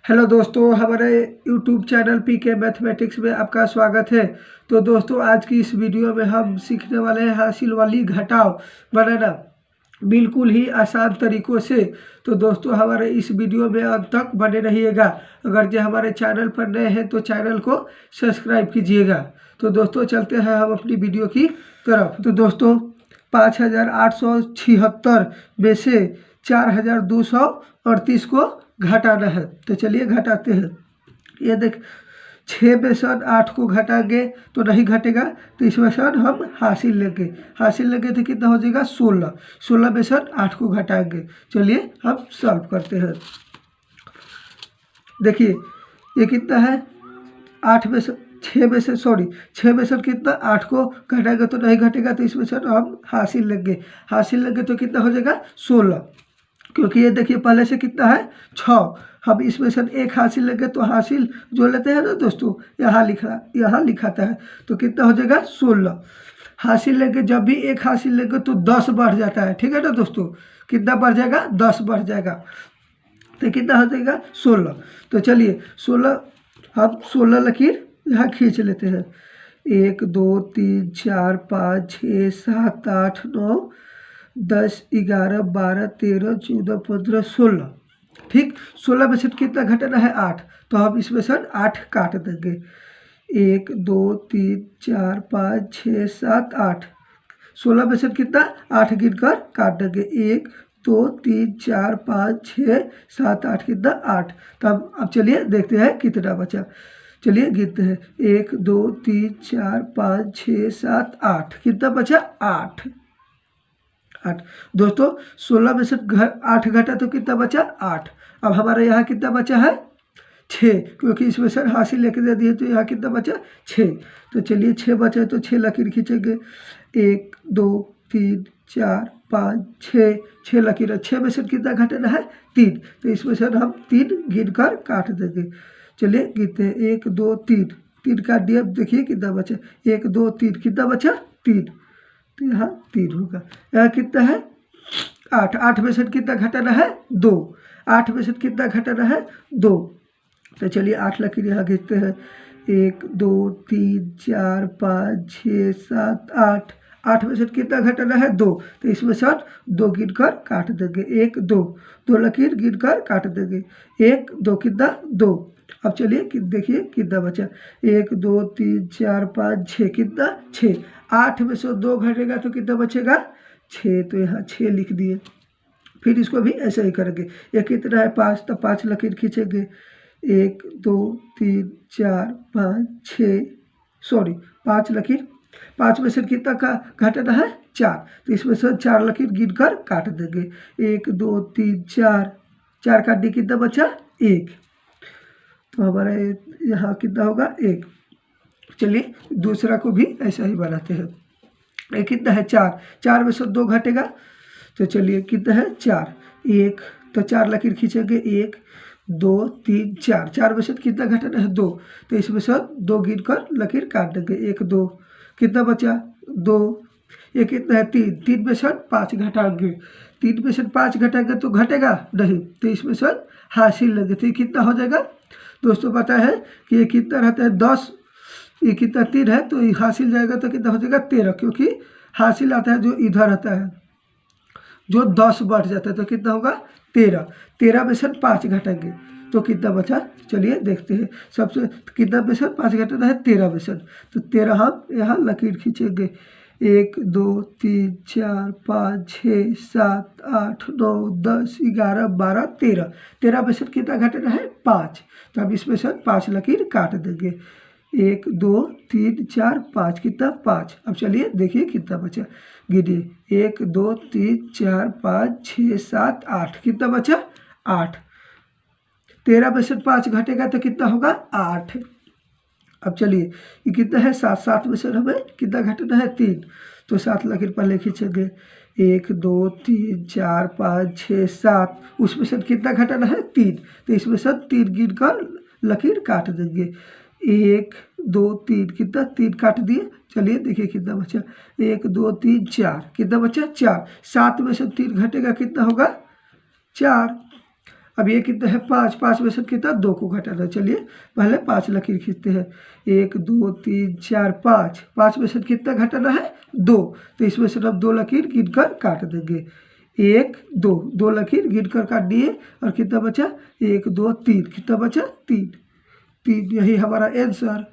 Hello दोस्तों, हमारे YouTube channel पीके mathematics में आपका स्वागत है। तो दोस्तों, आज की इस वीडियो में हम सीखने वाले हैं हासिल वाली घटाव बनाना बिल्कुल ही आसान तरीक़ों से। तो दोस्तों, हमारे इस वीडियो में अंत तक बने रहिएगा। अगर जो हमारे चैनल पर नए हैं तो चैनल को सब्सक्राइब कीजिएगा। तो दोस्तों, चलते हैं हम अपनी वीडियो की तरफ। तो दोस्तों, 5876 में से 4238 को घटाना है। तो चलिए घटाते हैं। ये देख 6 में से 8 को घटाएंगे तो नहीं घटेगा, तो इसमें से हम हासिल लेंगे तो कितना हो जाएगा 16 में से 8 को घटाएंगे। चलिए हम सॉल्व करते हैं। देखिए ये कितना है 6 में से कितना 8 को घटाएंगे तो नहीं घटेगा, तो इसमें से हम हासिल लेंगे तो कितना हो जाएगा 16। क्योंकि ये देखिए पहले से कितना है 6, हम इसमें से एक हासिल लेंगे तो हासिल जो लेते हैं ना दोस्तों यहाँ लिखाता है, तो कितना हो जाएगा 16। हासिल लेंगे, जब भी एक हासिल लेंगे तो 10 बढ़ जाता है, ठीक है ना दोस्तों। कितना बढ़ जाएगा 10 बढ़ जाएगा, तो कितना हो जाएगा 16। तो चलिए 16 हम 16 लकीर यहाँ खींच लेते हैं। 1 2 3 4 5 6 7 8 9 10 11 12 13 14 15 16। ठीक, 16 में से कितना घटाना है 8, तो हम इसमें से 8 काट देंगे। 1 2 3 4 5 6 7 8। 16 में से कितना 8 गिनकर काट देंगे। 1 2 3 4 5 6 7 8, कितना 8। तब अब चलिए देखते हैं कितना बचा। चलिए गिनते हैं 1 2 3 4 5 6 7 8, कितना बचा 8। दोस्तों 16 में से 8 घटा तो कितना बचा 8। अब हमारे यहाँ कितना बचा है 6, क्योंकि इसमें से हासिल लेके दे दिए, तो यहाँ कितना बचा 6। तो चलिए 6 बचा तो 6 लकीर खींचेंगे। 1 2 3 4 5 6 लकीर है। 6 में से कितना घटाना है 3, तो इसमें से हम 3 गिन कर काट देंगे। चलिए गिनते हैं 1 2 3 काट दिया। देखिए कितना बचा 1 2 3, कितना बचा 3, तो यहाँ 3 होगा। यहाँ कितना है 8 में से कितना घटाना है 2। 8 में से कितना घटाना है 2। तो चलिए 8 लकीर यहाँ खींचते हैं। 1 2 3 4 5 6 7 8। 8 में से कितना घटाना है 2, तो इसमें से 2 गिन कर काट देंगे। 1 2 लकीर गिन कर काट देंगे। 1 2 कितना 2। अब चलिए देखिए कितना बचा 1 2 3 4 5 6, कितना 6। 8 में से 2 घटेगा तो कितना बचेगा 6, तो यहाँ 6 लिख दिए। फिर इसको भी ऐसे ही करेंगे। ये कितना है 5, तो 5 लकीर खींचेंगे। 1 2 3 4 5 6 5 लकीर। 5 में से कितना का घटाना है 4, तो इसमें से 4 लकीर गिन कर काट देंगे। 1 2 3 4 काट दी, कितना बचा 1। तो हमारे यहाँ कितना होगा 1। चलिए दूसरा को भी ऐसा ही बनाते हैं। ये कितना है 4 में से 2 घटेगा, तो चलिए कितना है 4। 1 तो 4 लकीर खींचेंगे। 1 2 3 4 में से कितना घटाना है 2, तो इसमें से 2 गिन कर लकीर काट देंगे। 1 2, कितना बचा 2। ये कितना है 3 में से 5 घटाएंगे। 3 में से 5 घटाएंगे तो घटेगा नहीं, तो इसमें से हासिल लेंगे, तो ये कितना हो जाएगा दोस्तों पता है कि ये कितना रहता है 10। ये कितना 3 है, तो हासिल जाएगा तो कितना हो जाएगा 13, क्योंकि हासिल आता है जो इधर आता है, जो 10 बढ़ जाता है, तो कितना होगा 13। 13 में से 5 घटाएंगे तो कितना बचा, चलिए देखते हैं। सबसे कितना में से 5 घटाना है 13 में से, तो 13 हम यहाँ लकीर खींचेंगे। 1 2 3 4 5 6 7 8 9 10 11 12 13। 13 में से कितना घटाना है 5, तो अब इसमें से 5 लकीर काट देंगे। 1 2 3 4 5, कितना 5। अब चलिए देखिए कितना बचा, गिनिए 1 2 3 4 5 6 7 8, कितना बचा 8। 13 में से 5 घटेगा तो कितना होगा 8। अब चलिए ये कितना है 7 में से हमें कितना घटाना है 3, तो 7 लकीर पहले खींचेंगे। 1 2 3 4 5 6 7, उसमें से कितना घटाना है 3, तो इसमें से 3 गिन कर लकीर काट देंगे। 1 2 3, कितना 3 काट दिए। चलिए देखिए कितना बचा 1 2 3 4, कितना बचा 4। 7 में से 3 घटेगा कितना होगा 4। अब ये कितना है 5, 5 में से कितना 2 को घटाना। चलिए पहले 5 लकीर खींचते हैं, 1 2 3 4 5, 5 में से कितना घटाना है 2, तो इसमें से अब 2 लकीर गिनकर काट देंगे। 1 2, 2 लकीर गिनकर काट दिए और कितना बचा 1 2 3, कितना बचा 3, यही हमारा आंसर।